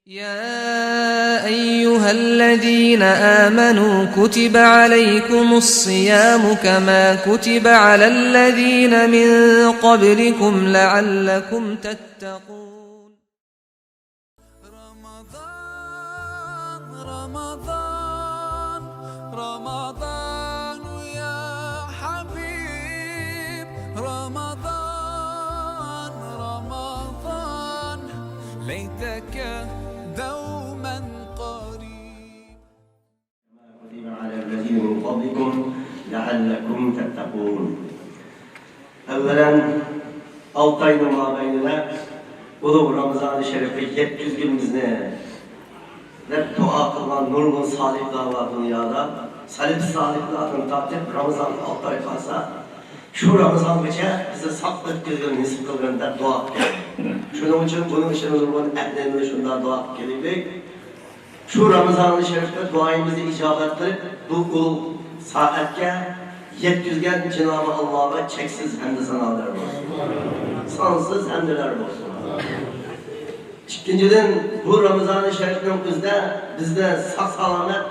يا أيها الذين آمنوا كتب عليكم الصيام كما كتب على الذين من قبلكم لعلكم تتقون. رمضان رمضان رمضان يا حبيب رمضان رمضان ليتك دوما قريب. كما كتب على الذين من قبلكم لعلكم تتقون. أولا 6 ayın mabeyinde Ulu Ramazan-ı Şerif'i 700 günümüzde ve dua kılman nurun salih dava dünyada salih salihlatın tatip Ramazan 6 ay kalsa şu Ramazan geçe bize saklık gözünü nisip kılganda dua şunun için bunun için nurun ehlenini şundan dua gelip şu Ramazan-ı Şerif'te duayımızı icabet kılıp bu ulu saatke 700 gen Cenab-ı Allah'a çeksiz hamd sanalar olsun. Sonsuz hamdler olsun. İkinciden bu Ramazan-ı Şerif'in bizde sağ-salamet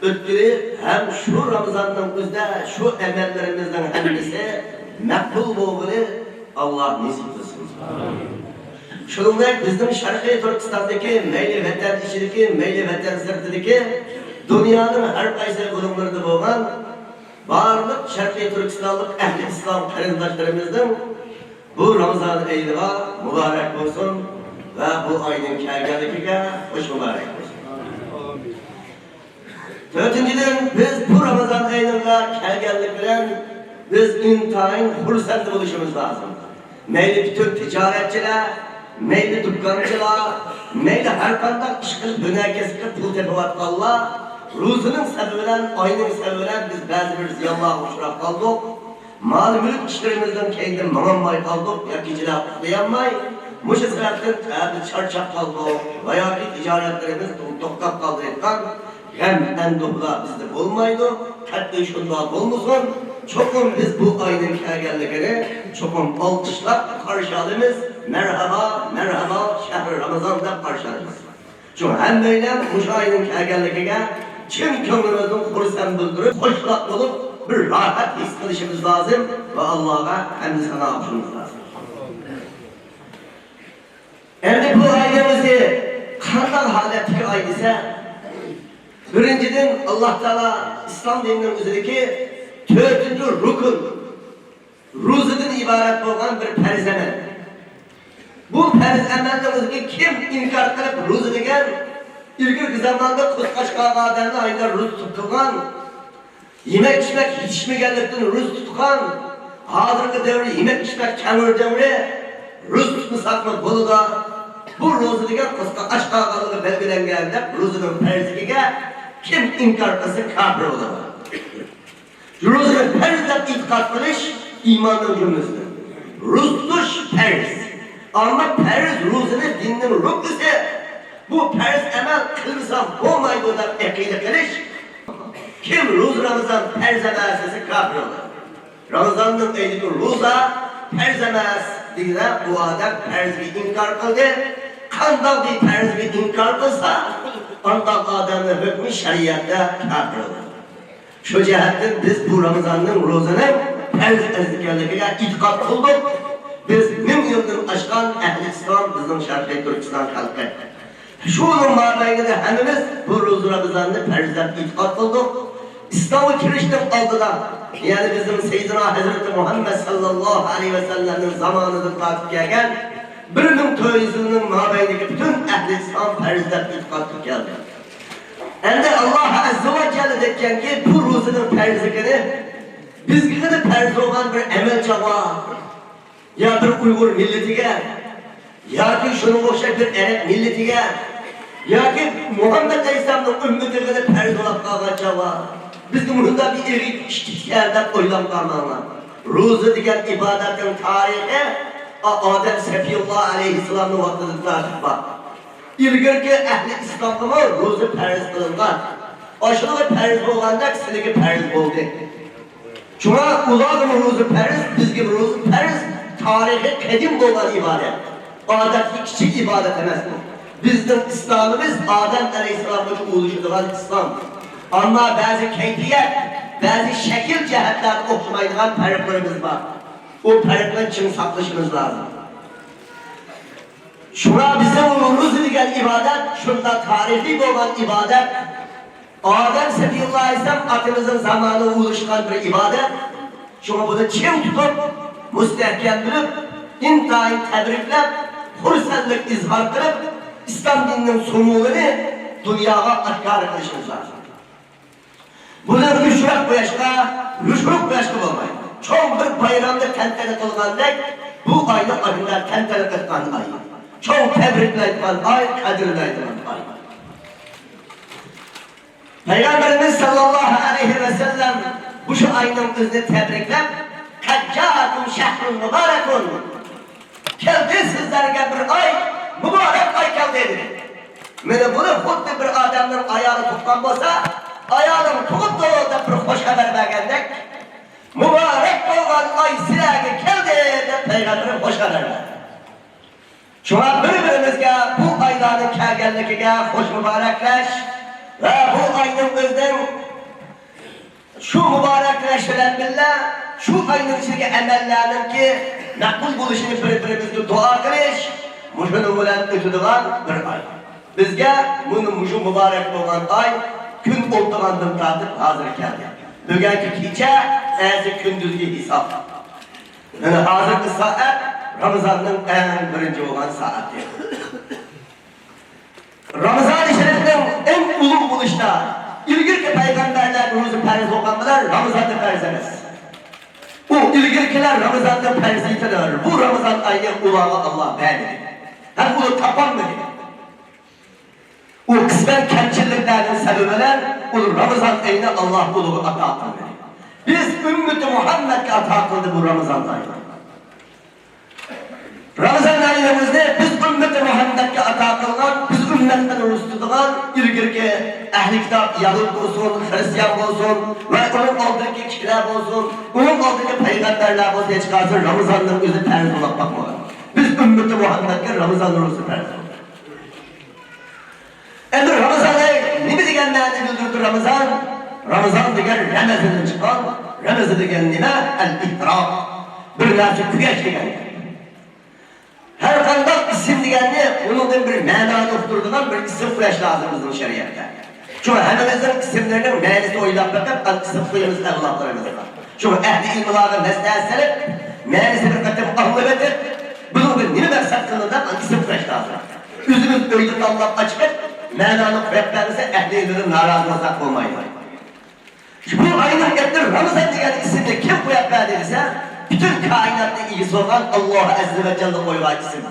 öttürü hem şu Ramazan'ın şu emellerimizden hemisi makbul olduğunu Allah nasip etsin. Şununla bizim Şarkı Türkistan'daki meyli vatan içindeki meyli vatan sırtındaki dünyanın her kaysi kurumlarında bulunan varlık Şarkı Türkistanlık ehli İslam kardeşlerimizden bu Ramazan eyliva mübarek olsun ve bu ayın kelgeliğine hoş mübarek olsun. Dördüncüden biz bu Ramazan ayında kelgelilik bilen biz intayın hürsende buluşumuz lazım. Meyli bütün ticaretçiler, meyli dükkancılar, meyli her kandak işkil dönerkesike pul tepevat kallar, ruzunun sebebiyle, ayının sebebiyle biz bazı bir ziyallah uçurak kaldık. Mal mülk işlerimizden kendi mamamay kaldık, yakıcılar kutlayanmay, muşu sebepten tabi çarçak kaldık, veya ki ticaretlerimiz toktak kaldırırken, hem enduhla bizde olmaydı, hatta şunda olmasın, çokum biz bu ayının kergellikini, çokum alkışlap karşılığımız, merhaba, merhaba, şehr-i Ramazan'da karşılarımız. Çünkü hem böyle muş ayının kergellikine, kim gönlümüzün hürsen bildirip, hoşlak olup, bir rahat his kılışımız lazım ve Allah'a hamd sana yapışımız lazım. Eğer bu ailemizi kandan haletki ay ise, birinciden Allah Teala İslam dininin üzerindeki 4. rukun, ruzudan ibaret olan bir perz emel. Bu perz emelden kim inkar kılıp ruzu degen, ilgili zamanda kutkaç kağıdlarında ayda ruz tutulgan, yemek içmek yetişmegenlikten ruz tutkan, hazırki devri yemek içmek kemir devri, ruz tutmasak mı bunu da, bu ruzu degen kutkaç kağıdlarında belgelengenler, ruzunun perzikine kim inkar kılsa kafir olur. Ruzunun perzden itikad kılış, imanın cümlesidir. Ruz tutuş perz. Ama perz ruzunu dinin ruknisi, bu perz emel kılsam olmaydı o da ekide kılış, kim ruz Ramazan perz emelsiz kafir olur. Ramazan'ın eylülü ruza perz emels diye bu adam perz bir inkar kıldı. Kandal bir perz bir inkar kılsa, andal adamın hükmü şeriatta kafir olur. Şu cihetten biz bu Ramazan'ın ruzunu perz ezdikerliğine itikad kıldık. Biz 1000 yıldır aşkan ehl-i İslam bizim Şarkı Türkistan halkı. Şunun mabeyinde hemimiz bu ruzu Ramazan'ı perzden itikad kıldık. İslam'ı kirişten aldılar. Yani bizim Seyyidina Hazreti Muhammed sallallahu aleyhi ve sellem'in zamanıdır takip gelgen 1400 yılının mabeyindeki bütün ehl-i İslam perzden itikad geldi. Hem Allah Azze ve Celle derken ki bu ruzunun perzikini bizgide de perz olan bir emel çaba ya bir Uygur milletine ya ki şunun boşak bir Erek milletine ya ki Muhammed Aleyhisselam'ın ümmetine de perz olan çaba bizim bunda bir erik iştiklerden oylam kalmama ruzu diyen ibadetin tarihi Adem Sefiyullah Aleyhisselam'ın vaktinde takip var. İlgirki ehli İslam'ın ruzu perz kılınlar. Aşılı ve perz olanda kısındaki perz oldu. Şuna ulağın ruzu perz, biz gibi ruzu perz tarihi kedim olan ibadet. Adetli kiçik ibadet emas bu. Bizning İslamımız Adem Aleyhisselam'daki oluşturan İslam. Ama bazı keyfiyet, bazı şekil cihetler okumaydıgan farklarımız var. O farklar için saklışımız lazım. Şuna bize uğurlu diyen ibadet, şunda tarihi olan ibadet, Adem Sefiyullah Aleyhisselam atımızın zamanı oluşturan bir ibadet. Şuna bunu kim tutup, müstehkem bilip, intihayı tebriklep, hursellik izhar kılıp, İslam dininin sonunu dünyaya atkar kılışımız lazım. Bunun rüşvet bu yaşta, rüşvet bu yaşta olmayı. Çok bir bayramda tentene kılgandek, bu ayda ayınlar tentene kılgan ay. Çok tebrikleydiğin ay, kadirleydiğin ay. Peygamberimiz sallallahu aleyhi ve sellem bu şu ayının kızını tebriklep, "Kaccâkum şehrun mübarekun." Geldi sizlerine bir ay, mübarek ay geldi dedi. Mene bunu hutlu bir adamın ayağını tutkan olsa, ayağını tutup da orada bir hoş haber vergendek, mübarek olan ay silahı geldi de Peygamber'in hoş haber verdi. Şuna birbirimizge bu ayların kelgenlikine hoş mübarekleş ve bu ayın özden şu mübarekleşilen billah, şu ayın içindeki emellerinin ki makbul buluşunu birbirimizge dua kılış, muşunu bilen ötüdüğün bir ay. Bizge bunu muşu mübarek olan ay, gün olduğundan tartıp hazır geldi. Bugünkü gece, ezı gündüzgü hesap. Yani hazırki saat, Ramazan'ın en birinci olan saati. Ramazan-ı Şerif'in en ulu buluşta, ilgirki peygamberler ruzu periz okanlar Ramazan'da periz emez. O ilgirkiler Ramazan'da periz itiler. Bu Ramazan ayının ulağı Allah beğenir. Hem bunu tapan mı dedi? O kısmen kemçilliklerinin sebebiler, o Ramazan ayına Allah uluğu ata kıldı. Biz ümmeti Muhammed'e ata kıldı bu Ramazan ayına. Ramazan ayımızda biz ümmeti Muhammed'e ata kılgan, biz ümmetten oluşturduğun ilgirki ehli kitap, Yahud olsun, Hristiyan olsun ve onun aldaki kişiler olsun, onun aldaki peygamberler olsun diye çıkarsın Ramazan'ın özü periz olarak bakmalar. Biz ümmeti Muhammed'e Ramazan'ın özü periz olarak. Eğer Ramazan ayı ne diyenlerdi bildirdi Ramazan? Ramazan diyen Ramazan'ın çıkan, Ramazan diyen nime? El-İhtiram. Bir nerede küyeş diyen. Her kandak isim diyenli, onun bir mana dokturduğundan bir isim flash lazım bizim şeriatta. Çünkü hemimizin isimlerinin manisi oylap bakıp, isim kuyumuz evlatlarımız var. Çünkü ehli ilmiların nesneye selip, manisi bir katım ahlı betir, bunun bir nime maksat kılığından isim flash lazım. Üzümüz öydük Allah açık, mananın rehberimize ehli ilminin narazı olmayı. Bu ayının ettir Ramazan diyen isimde kim bu yapar dediyse, bütün kainatta ilgisi olan Allah Azze ve Celle koyulan isim.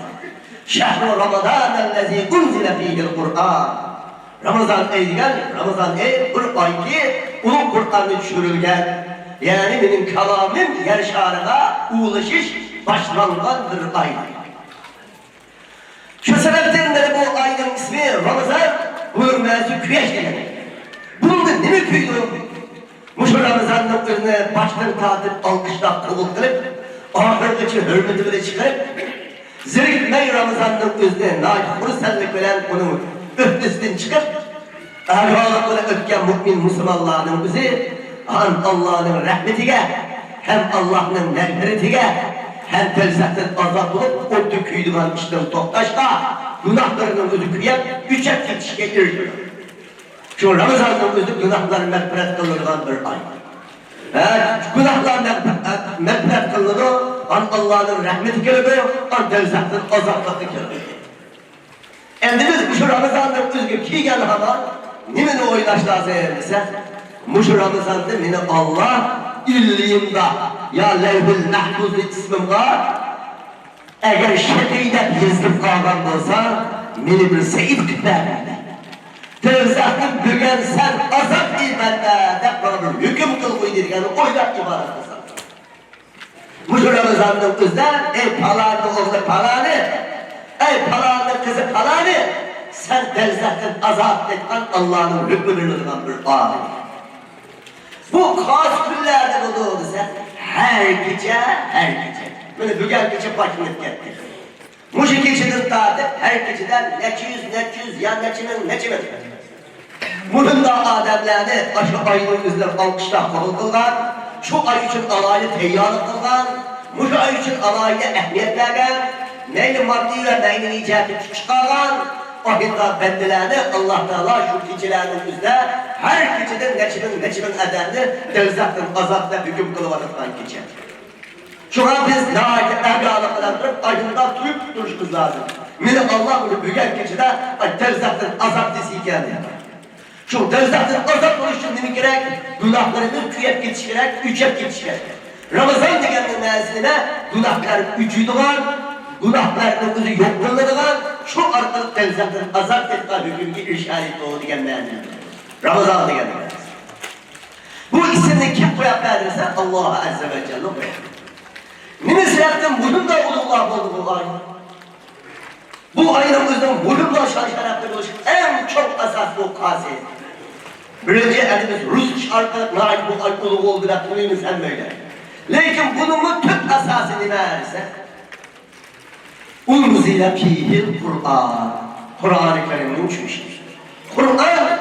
Şehru Ramazan'ellezî unzile fîhil Kur'an. Ramazan ayı diyen, Ramazan ayı bir ay ki onun Kur'an'ı düşürülgen. Yani benim kalamım yer şarına ulaşış başlangan bir ay. Şu sebepten de bu ayın ismi Ramazan, buyurmazı küyeş demek. Bunun da ne mi küydü? Muşu Ramazan'ın önüne baştan tatıp, alkışla kovuk kılıp, ahırdaki hürmeti bile çıkarıp, zirikmeyi Ramazan'ın önüne naik hursellik veren onun öhdesinden çıkıp, ağırlıkla ötken mümin Müslümanların bizi, hem Allah'ın rahmetine, hem Allah'ın merhametine, hem felsetten azat olup, o döküydüğün işten toptaşta, günahlarının özü küyep, üçe yetişke erişiyor. Şu Ramazan'ın özü günahları mağfiret kılınılan bir ay. Günahlar mağfiret kılınır, Allah'ın rahmeti geliyor, felsetten azatlığı geliyor. Endimiz şu Ramazan'ın özü ki gel ama, nimeni oynaşlarsa ise, Muşu Ramazan'da beni Allah illiyimde ya levhül mahfuzlu ismim var. Eğer şekilde yazılıp kalgan olsa beni bir seyit kütlerdi. Tevzatım bugün sen azap ilmende de bana bir hüküm kıl koy dediğini oylap ibadet olsa. Muşu Ramazan'ın kızlar ey palanı oğlu palanı, ey palanı kızı palanı, sen tevzatın azap etken Allah'ın hükmü birliğinden bir ağabey. Bu khas günlerde bulduğunuzda her gece. Böyle bugün gece başını gitti. Muşu keçinin tartib, her keçiden neçiz, ya neçimin. Bunun da adamlarını aşı ayının üzerine alkışlar kabul kılgan, şu ay için alayını teyyarlık kılgan, muşu ay için alayını ehmiyet vergen, neyli maddi ve neyli icatı çıkargan, ahirda bendilerini Allah Teala şu keçilerinin üzerine her keçiden neçimin edemini delzaktan, azaptan hüküm kılıvadıktan keçer. Şu an biz nâhayet ehliyalı kadar durup ayından tuyup duruşumuz lazım. Mine Allah bunu büyük keçide delzaktan azap desi geldi. Şu delzaktan azap oluşun demek gerek, günahlarını küyep geçiş gerek, üçep geçiş gerek. Ramazan degenin mezine günahların üçüydüğün, günahlarının özü yokluğundan, şu arkalık delzaktan azap ettiğin hükümki işaret doğu degen mezine. Ramazan degenin mezine. Bu isimini kim koyup verirse Allah Azze ve Celle koyup. Nime sebepten bunun da ulullah oldu bu ay. Bu ayımızdan bununla şarkılarapta buluşuk en çok asaslı o kase. Birinci elimiz Rus şarkı nail bu ay ulu oldu da buluyumuz hem böyle. Lakin bunun tüm asası nime erse? Unzile fihil Kur'an. Kur'an-ı Kerim'in uçmuştur. Kur'an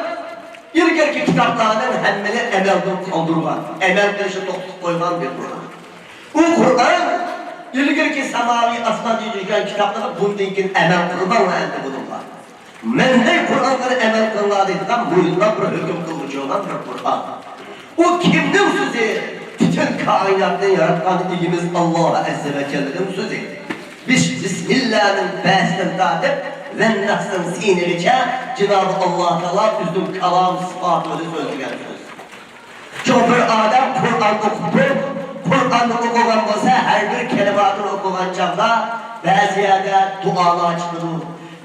ilgerki kitaplarının hemmeli emelden kaldırılan, emel kılışı tokluk koyulan bir Kur'an. Bu Kur'an, ilgili semavi aslan diyeceğin kitapları bununkin emel kılmanla elde bulunlar. Men ne Kur'an'ları emel kılmadıydıdan boyundan bir hüküm kılıcı olan bir Kur'an. O kimden sözü? Bütün kainatını yaratan ilgimiz Allah Azze ve Celle'nin sözü. Biz Bismillah'ın bəsinden tatip ve nasın sinirice Cenab-ı Allah Teala üzdüm kalam sıfatı söz diyen söz. Çok bir adam Kur'an okudu. Kur'an'ı okugan olsa her bir kelimatını okugan çağda bazı yerde dualar çıkıdı,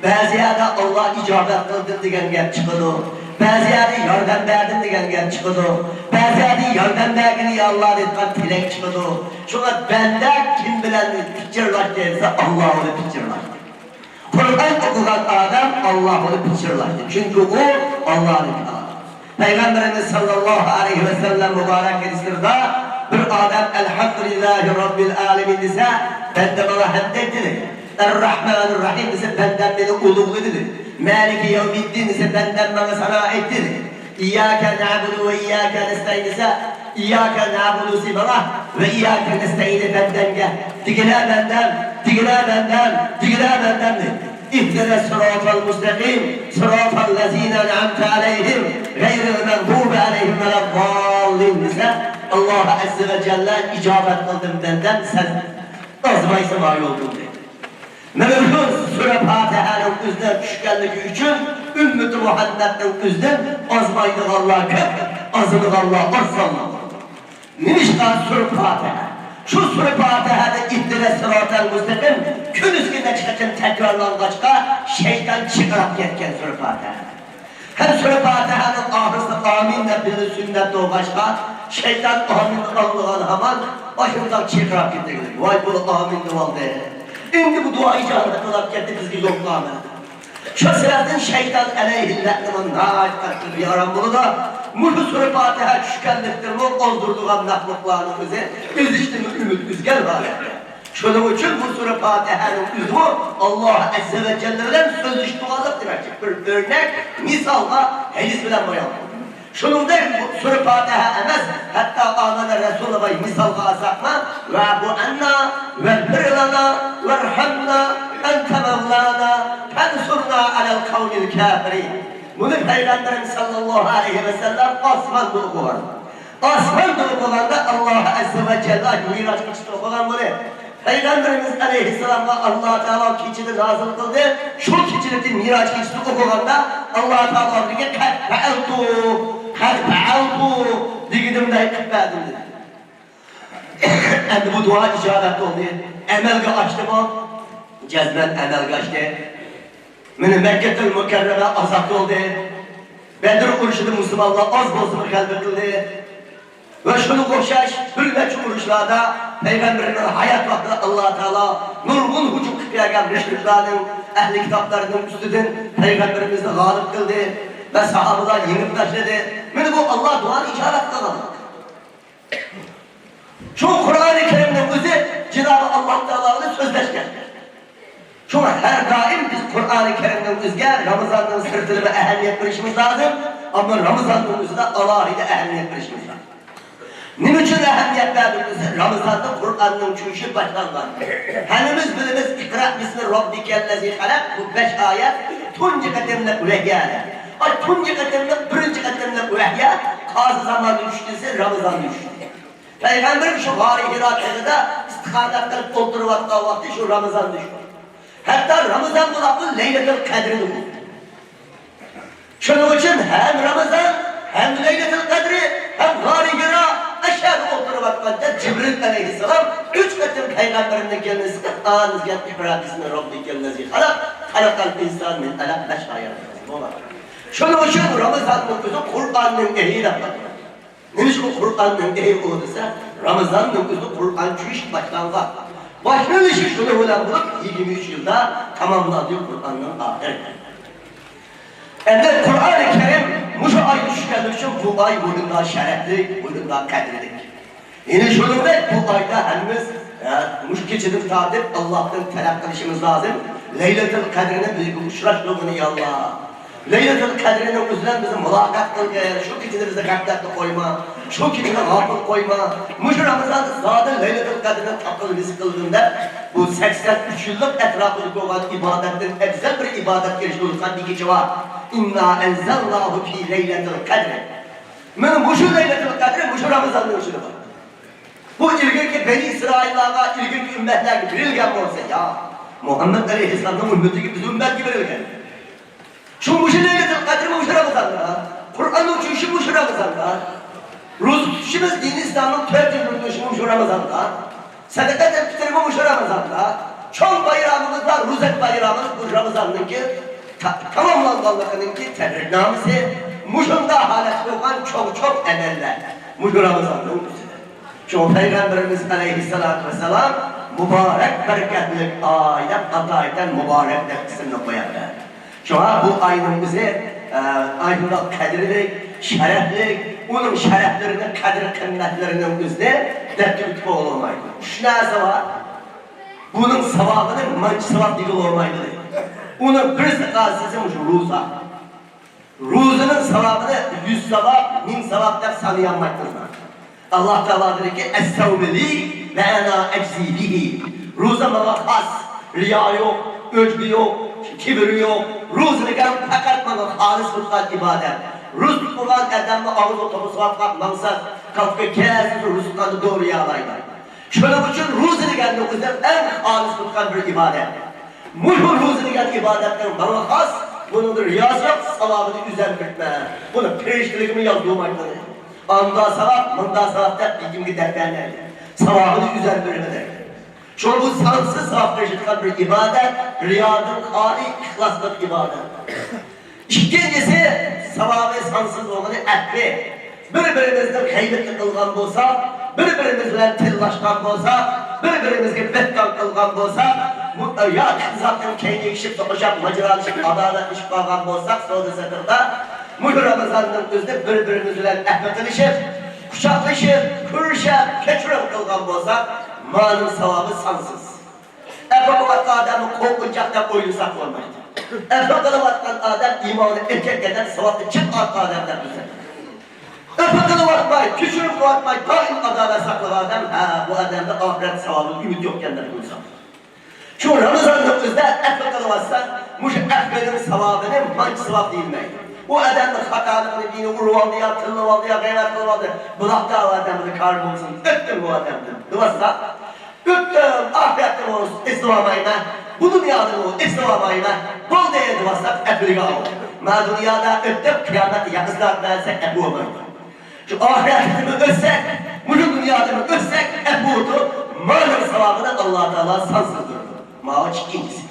bazı yerde Allah icabet kıldı diyen gel çıkıdı, bazı yerde yardım verdin diyen gel çıkıdı, bazı yerde yardım verdin ya Allah dediğin tilek çıkıdı. Şuna bende kim bilen picirlaş derse Allah onu picirlaştı. Kur'an okugan adam Allah onu picirlaştı. Çünkü o Allah'ın kitabı. Peygamberimiz sallallahu aleyhi ve sellem mübarek hadislerinde bir adam elhamdülillahi rabbil alemin dese benden bana hamd dedi. Er-Rahmanir-Rahim dese benden beni uluğlu dedi. Maliki yevmiddin dese benden bana sana etti. İyyâke na'budu ve iyyâke nestaîn dese İyyâke na'budu si bana ve iyyâke nestaîn'i benden gel. Digile benden dedi. اهدنا الصراط المستقيم صراط الذين أنعمت عليهم غير المغضوب عليهم ولا الضالين dese Allah Azze ve Celle icabet kıldım benden sen azmayı semai oldun dedi. Mevcut Sure Fatiha'nın üzerine düşkenliği için Ümmeti Muhammed'in üzerine azmaydı Allah köp, azını Allah arsallah. Nişta Sure Fatiha. Şu Sure Fatiha'da ihdine sıratel müstakim künüzgünde çıkarken tekrarlangaçka şeytan çıkarıp yetken Sure Fatiha. Hem Sure Fatiha'nın ahırsı aminle biri sünnet o başka şeytan aminle Allah'ın hemen başımızdan çıkarıp gitti. Vay bu aminle oldu. Şimdi bu dua icabı kılıp gitti bizgi yokla şu sırasın şeytan aleyhillâhının nâit kattır bir aram bunu da Mülhü Sure Fatiha düşkenliktir mi oldurduğun naklıklarımızı üzüştüğümüz ümit üzgel var. Şunun için bu Sure Fatiha'nın üzümü Allah Azze ve Celle'den sözleştiği demektir. Bir örnek, misalda hadis bilen bayan. Şunun da Sure Fatiha emez, hatta Âmene Resulü misalga asakma ve bu enna ve birlana ve rhamna ente mevlana fensurna alel kavmil kafirin. Bunu Peygamberimiz sallallahu aleyhi ve sellem asmanda okuvar. Asmanda okuvarda Allah Azze ve Celle Miraç geçti okuvan bunu. Peygamberimiz aleyhisselam'a Allah Teala keçini nazıl kıldı. Şu keçini Miraç geçti okuvanda Allah Teala dedi ki kad fe'altu digidimde kıppadım dedi. Endi bu dua icabet oldu. Emelge açtı mı? Cezmen emelge açtı. Meni Mekke'til Mükerreme azap oldu. Bedir uruşudu Müslümanlar az bozduğunu kalbettildi. Ve şunu koşaş, hürmet uruşlarda Peygamberinin hayat vakti Allah Teala nurgun hücum kıpıyagan Reşitlerinin ehli kitaplarının üstüden Peygamberimiz'i galip kıldı ve sahabeler yenip taşladı. Meni bu Allah duanı icabet kıldı. Şu Kur'an-ı Kerim'in özü Cenab-ı Allah Teala'nın sözleşken. Şuna her daim biz Kur'an-ı Kerim'den bizge Ramazan'ın sırtını ve ehemmiyet verişimiz lazım. Ama Ramazan'ın üzerinde alahide ehemmiyet verişimiz lazım. Ne için ehemmiyet verdiğimizde Ramazan'da Kur'an'ın çüşü başlanlar. Henimiz bilimiz ikra bismi rabbikellezi halak bu 5 ayet tunci katemle üvehiyâle. Ay tunci katemle birinci katemle üvehiyâ kazı zaman düştüyse Ramazan düştü. Peygamberim şu gâri Hira'da istikametler doldurup vakti şu Ramazan düştü. Hatta Ramazan bulakı Leyletul Kadr'ini buldu. Şunun için hem Ramazan hem Leyletul Kadri hem gâri Hira aşağı oturup vakti Cibril aleyhisselam 3 katım peygamberimden gelmesi anız gelmiş bırakısını Rabbi kellezi halakal insan min alak 5 ayet. Şunun için Ramazan'ın kızı Kur'an'ın ehiyle bakıyor. Neymiş bu Kur'an'ın ehi olursa Ramazan'ın kızı Kur'an çüş başlanlar. Başlanışı şunu olan bulup 23 yılda tamamlanıyor Kur'an'ın ahireti. Ende Kur'an-ı Kerim muşu ay düşkenler için bu ay bununla şerefli, bununla kadirlik. Yine şunu da bu ayda henimiz muş geçidip tadip Allah'tan talep kılışımız lazım. Leyletul Kadir'ine büyük uçraşlığını yallah. Leyletul Kadir'inin üzerine bizi mulakat kıl, şu kitini bize kalplerde koyma, şu kitine hafıl koyma. Muş Ramazan'da zaten Leyletul Kadir'in takılı bizi kıldığında bu 83 yıllık etrafında olan ibadetlerin efzel bir ibadet gelişi olursan bir gece var. İnna enzallahu fi Leyletul Kadir. Men muşu Leyletul Kadir, muşu Ramazan'ın uçunu var. Bu ilginç Beni İsrail'lara, ilginç ümmetler gibi birilgen olsa ya. Muhammed Aleyhisselam'ın ümmeti gibi biz ümmet gibi birilgen. Şu muşu Leyletul Kadir muşu Ramazan'da. Kur'an'ın uçuşu muşu Ramazan'da. Roz tutuşumuz din İslam'ın 4 yıllık tutuşu muşu Ramazan'da. Sadakat etkilerimi muşu Ramazan'da. Çok bayramımız var, Ruzet bayramımız bu Ramazan'ın ki tamamlanmalarının ki terrinamisi muşunda halet olan çok emeller. Muşu Ramazan'ın üzerine. Şu Peygamberimiz Aleyhisselatü Vesselam mübarek bereketlik ayet atayeten mübarekler kısmını koyarlar. Şu an bu ayının bize ayında kadirlik, şereflik, onun şereflerinin, kadir kıymetlerinin bizde dertli olmaydı. Şu neyse var? Bunun sevabının manç sevap değil olmaydı. Onun bir sıkasızıymış ruza. Ruzunun sevabını 100 sevap, 1000 sevap der sanıyanmaktırlar. Allah Teala dedi ki Es-sevmeli ve ena eczibihi. Ruza bana has, riya yok, öcbü yok, kibir yok. Ruzunu gel fakat bana halis tutan ibadet. Ruz tutulan edemde ağız otobüs var, kalkmansa kalkıp kesin ruzundan doğru yağlaylar. Şöyle için ruzunu gel en halis tutan bir ibadet. Muhur ruzunu gel ibadetlerin bana has, bunun riyaz yok, salavını üzen bitme. Bunu periştilikimi yazdığım aydadır. Anda sevap, manda sevap der, bilgim gider derler. Sevabını üzen bölümüdür. Şu bu sansız sevap reşitkan bir ibadet, riyadın hali, ihlaslık ibadet. İkincisi, sevabı sansız olanı ehli. Birbirimizden heybetli kılgan olsa, birbirimizden tillaşkan olsa, birbirimizden betkan kılgan olsa, ya zaten kendi işip sokacak, maceralaşıp, adalet işip bağlan olsak, sonra satırda, Muhur Ramazan'ın özünde birbirimizle ehmetleşip, kuşaklaşıp, kürüşüp, keçirip kılgan olsak, malın sevabı sansız. Efakalı adamı korkuncakta oyunsak olmaydı. Efakalı adam imanı erkeklerden sevaplı çık arka adamlar düzen. Efakalı vatmayı, küçülüp vatmayı, daim adalet saklı adam, bu adamda ahiret sevabı ümit yok kendini bulsak. Şu Ramazan'ın özünde efakalı vatsa, muş efbenin sevabını manç sevap değilmeydi. O adamın hatalığını, dini urvaldıya, tıllıvaldıya, gayret kılvaldıya, bırak da o adamını karbonsun, öttüm bu adamını. Duvasa, öttüm, ahirettim olsun, istivamayına, bu dünyada o istivamayına, bol değer duvasa, ebliga ol. Ma dünyada öttüm, kıyameti yakızlar versek, ebu olmaydı. Şu ahiretimi ötsek, bu dünyadımı ötsek, ebu'du, malın sevabını Allah-u Teala sansızdırdı. Mağaç ikincisi.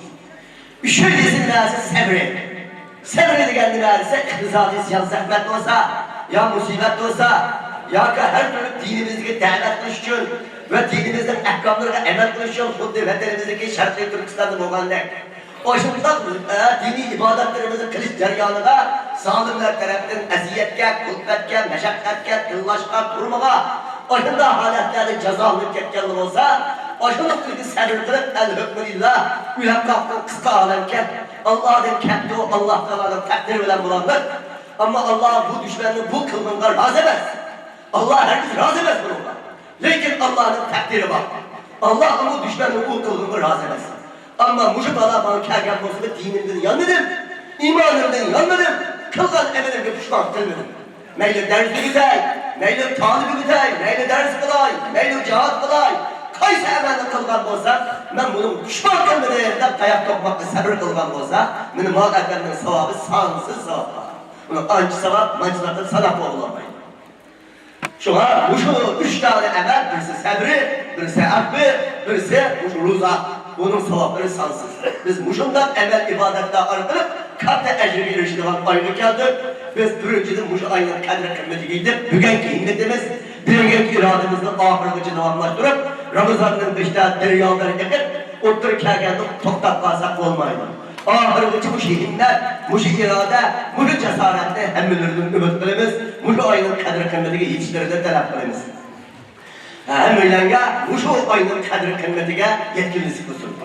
Üçüncüsünü versin sabret. Sabred'i geldi verirse, iktisadi isyan zahmet olsa, ya musibet olsa, ya ki her türlü dinimizdeki davet kılış için ve dinimizden ehkamlarına emel kılış için, xuddi vatanimizdeki Şarkı Türkistan'da boğanlar. O şundan dini ibadetlerimizi kılıç jaryanında zalimler tarafından eziyetke, kulbetke, meşakkatke, kıllaşka, turmağa, o şunda haletlerde cezalık etkenlik olsa, aşılık kıldı sabır kılıp el hükmülillah. Üyem kalktın kısa alemken. Allah'ın kendi o Allah Teala'nın takdiri bilen bulanlar. Ama Allah bu düşmanını bu kılmınlar razı etmez. Allah herkes razı etmez bununla. Lakin Allah'ın takdiri var. Allah bu düşmanını bu kılmınlar razı etmez. Ama mucib bala bana kâgâm olsun dinimden yanmadım. İmanımdan yanmadım. Kılgan emelimde pişman kılmadım. Meyli dersi güzel, meyli talibi güzel, meyli ders kılay, meyli cihat kılay. Kaysa emelini kılgan olsa, ben bunun pişman kılmadım dep dayak tokmakla sabır kılgan olsa, benim muhakkaklarının sevabı sansız sevap var. Bunun anca sevap, mancılarda sadaka olamayın. Şuna bu üç tane emel, birisi sabri, birisi akbı, birisi ruza. Bunun sevapları sansız. Biz muşundan emel ibadette arınıp, katta ecri giriştiğinden ayrı geldik. Biz birinciden muşu ayının kadri kıymeti giydik. Bugünkü himmetimiz, bugünkü irademizden ahırgıcı devamlaştırıp, Ramazan'ın dışta deryaları ekip, otururken toktap kalsak olmaydı. Ahırgıcı muşu himmet, muşu irade, muşu cesarette hemmelerinden ümit kılımız, muşu ayının kadri kıymeti yetiştiride talep kılımız. Hem öylenge bu ayının kadri kıymetine yetkilisi kılsın.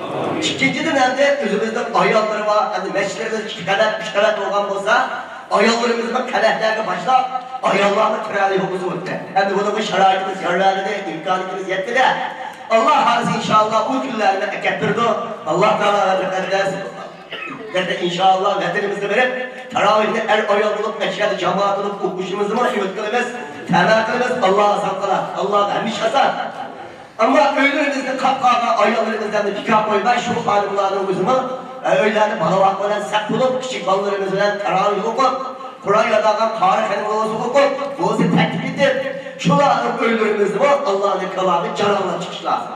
İkinciden elde özümüzde ayalları var, meşlerimiz iki kadar olgan olsa, ayallarımızın kadehlerine başla, ayallarla kirali hukusu öttü. Hem de bunun şeraitimiz, yararlı imkaniyetimiz yetti de, Allah hazı inşallah bu günlerine ekettirdi. Allah Teala ve inşallah vatanımızda verip, teravihini ayal bulup, meşhedi cemaat olup, okuşumuzu ümit kılımız, temel kılımız Allah'a sankalar, Allah'a hemmiş hasar. Ama öğlerimizde kapkağa, ayallarımızdan da pika koymayı, şu halimlerin uzunu, öğlerini balavaklarından sak bulup, küçük ballarımızdan teravih okup, Kur'an yadağından tarih hanımlarımızı okup, bu olsa teklif edip, şuların öğlerimizde var, Allah'ın kelamı cananla çıkış lazım.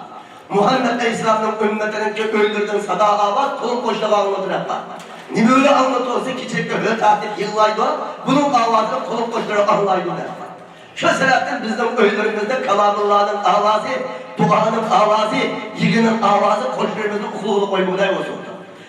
Muhammed Aleyhisselam'ın ümmetinin ki öldürdüğün sadağa var, kolun koştuğa anlatır hep var. Ne böyle anlatılsa küçük bir tatil yıllaydı, bunun avazını kolun koştuğa anlaydı hep var. Şu sebepten bizim öğlerimizde kalamullah'ın avazı, duanın avazı, yiginin avazı, koştuğumuzun usulunu koymaday olsun.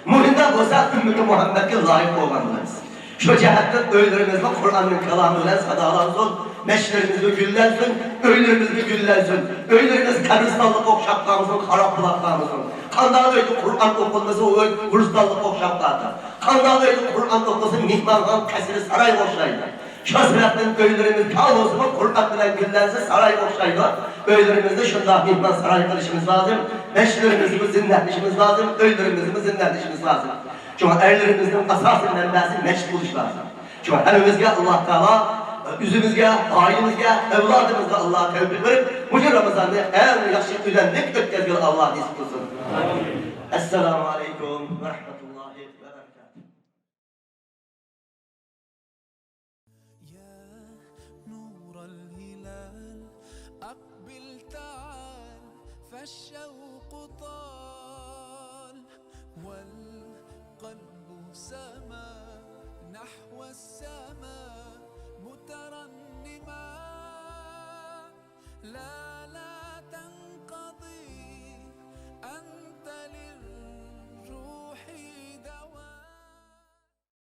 Muhimden olsa ümmeti Muhammed'e layık olanlarız. Şu cihetten öğlerimizde Kur'an'ın kelamıyla sadalansın, meşlerimizi güllensin, öğlerimizi güllensin, öğlerimiz kabristanlık okşaklarımızın, haraplıklarımızın, kandağıydı Kur'an okunması o hırsızlık okşaklardır. Kandağıydı Kur'an okunması mihmanhan kesiri saray boşlaydı. Şu sebepten öğlerimiz kal olsun, Kur'an bilen güllensin, saray boşlaydı. Öğlerimizde şunda mihman saray kılışımız lazım, meşlerimizi zinletmişimiz lazım, öğlerimizi zinletmişimiz lazım. Çünkü erlerimizin asasın menbesi meşk buluş lazım. Çünkü hemimizge Allah Teala, yüzümüzge, ailemizge, evladımızga Allah'a tevfik verip, bu Ramazan'da en yaxşı ülendik ötközgül Allah nasip kılsın. Esselamu Aleyküm ve Rahmetullahi ve Berekatuhu. يا نور الهلال أقبل تعال فالشوق طال والقلب سما نحو السماء مترنما لا